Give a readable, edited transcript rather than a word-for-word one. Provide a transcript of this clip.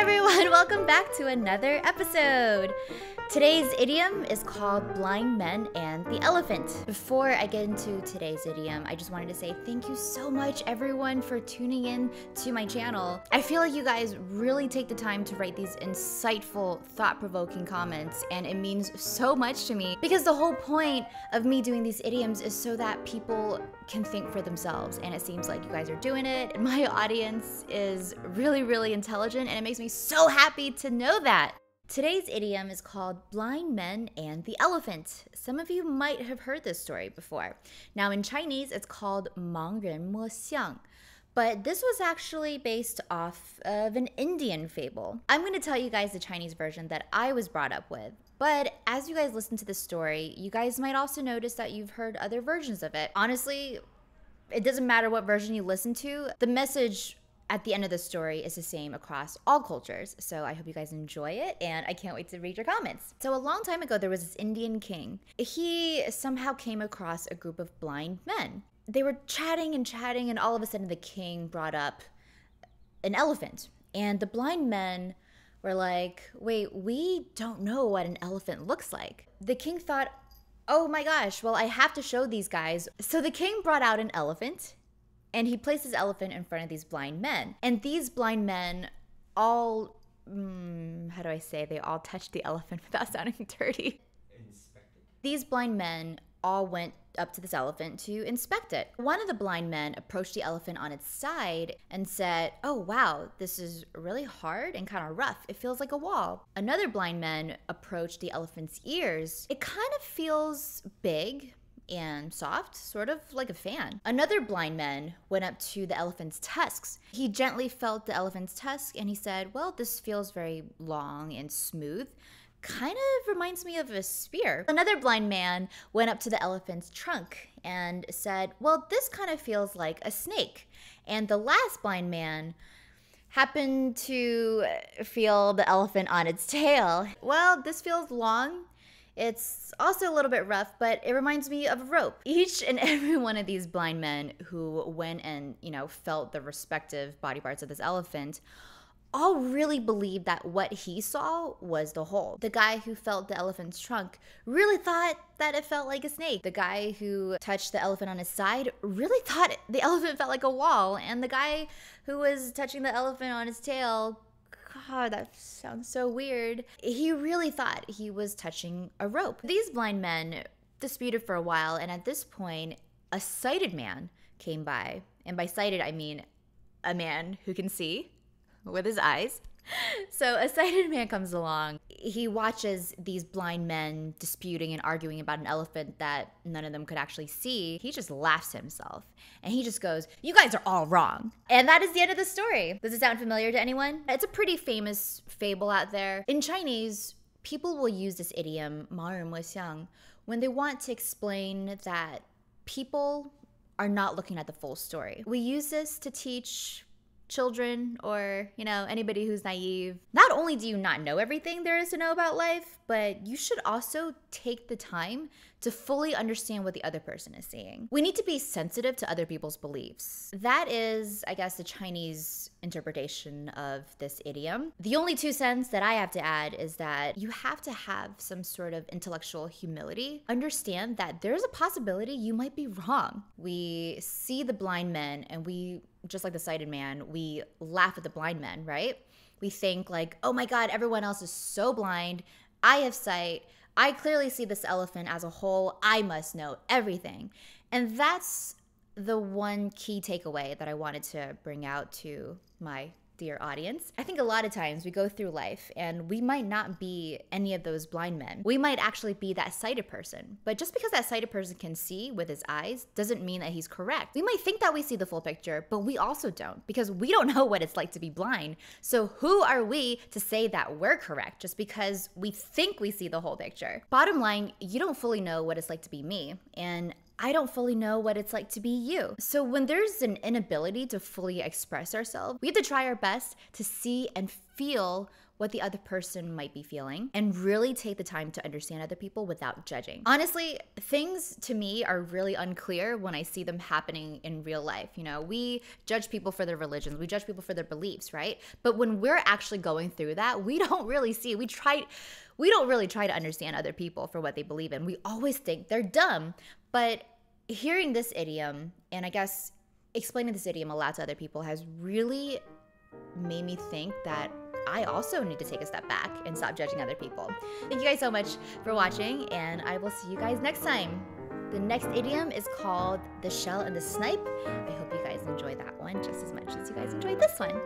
everyone, welcome back to another episode. Today's idiom is called blind men and the elephant. Before I get into today's idiom, I just wanted to say thank you so much everyone for tuning in to my channel. I feel like you guys really take the time to write these insightful, thought-provoking comments, and it means so much to me because the whole point of me doing these idioms is so that people can think for themselves, and it seems like you guys are doing it, and my audience is really intelligent, and it makes me so happy to know that. Today's idiom is called blind men and the elephant. Some of you might have heard this story before. Now in Chinese, it's called 盲人摸象. But this was actually based off of an Indian fable. I'm going to tell you guys the Chinese version that I was brought up with. But as you guys listen to the story, you guys might also notice that you've heard other versions of it. Honestly, it doesn't matter what version you listen to. The message at the end of the story is the same across all cultures. So I hope you guys enjoy it, and I can't wait to read your comments. So a long time ago, there was this Indian king. He somehow came across a group of blind men. They were chatting, and all of a sudden the king brought up an elephant. And the blind men were like, wait, we don't know what an elephant looks like. The king thought, oh my gosh, well, I have to show these guys. So the king brought out an elephant, and he placed his elephant in front of these blind men. And these blind men all, how do I say, they all touched the elephant without sounding dirty. Inspected. These blind men all went up to this elephant to inspect it. One of the blind men approached the elephant on its side and said, oh wow, this is really hard and kind of rough. It feels like a wall. Another blind man approached the elephant's ears. It kind of feels big and soft, sort of like a fan. Another blind man went up to the elephant's tusks. He gently felt the elephant's tusk and he said, well, this feels very long and smooth. Kind of reminds me of a spear. Another blind man went up to the elephant's trunk and said, well, this kind of feels like a snake. And the last blind man happened to feel the elephant on its tail. Well, this feels long. It's also a little bit rough, but it reminds me of a rope. Each and every one of these blind men who went and, felt the respective body parts of this elephant all really believed that what he saw was the whole. The guy who felt the elephant's trunk really thought that it felt like a snake. The guy who touched the elephant on his side really thought the elephant felt like a wall. And the guy who was touching the elephant on his tail, God, that sounds so weird, he really thought he was touching a rope. These blind men disputed for a while, and at this point, a sighted man came by. And by sighted, I mean a man who can see with his eyes. So a sighted man comes along. He watches these blind men disputing and arguing about an elephant that none of them could actually see. He just laughs to himself and he just goes, you guys are all wrong. And that is the end of the story. Does it sound familiar to anyone? It's a pretty famous fable out there. In Chinese, people will use this idiom, 盲人摸象, when they want to explain that people are not looking at the full story. We use this to teach children or, anybody who's naive. Not only do you not know everything there is to know about life, but you should also take the time to fully understand what the other person is saying. We need to be sensitive to other people's beliefs. That is, I guess, the Chinese interpretation of this idiom. The only 2 cents that I have to add is that you have to have some sort of intellectual humility. Understand that there's a possibility you might be wrong. We see the blind men and we, just like the sighted man, we laugh at the blind men, right? We think like, oh my God, everyone else is so blind. I have sight. I clearly see this elephant as a whole. I must know everything. And that's the one key takeaway that I wanted to bring out to my dear audience. I think a lot of times we go through life and we might not be any of those blind men. We might actually be that sighted person. But just because that sighted person can see with his eyes doesn't mean that he's correct. We might think that we see the full picture, but we also don't because we don't know what it's like to be blind. So who are we to say that we're correct just because we think we see the whole picture? Bottom line, you don't fully know what it's like to be me. And I don't fully know what it's like to be you. So when there's an inability to fully express ourselves, we have to try our best to see and feel what the other person might be feeling, and really take the time to understand other people without judging. Honestly, things to me are really unclear when I see them happening in real life. You know, we judge people for their religions, we judge people for their beliefs, right? But when we're actually going through that, we don't really see, we don't really try to understand other people for what they believe in. We always think they're dumb. But hearing this idiom, and I guess explaining this idiom aloud to other people, has really made me think that I also need to take a step back and stop judging other people. Thank you guys so much for watching, and I will see you guys next time. The next idiom is called the shell and the snipe. I hope you guys enjoy that one just as much as you guys enjoyed this one.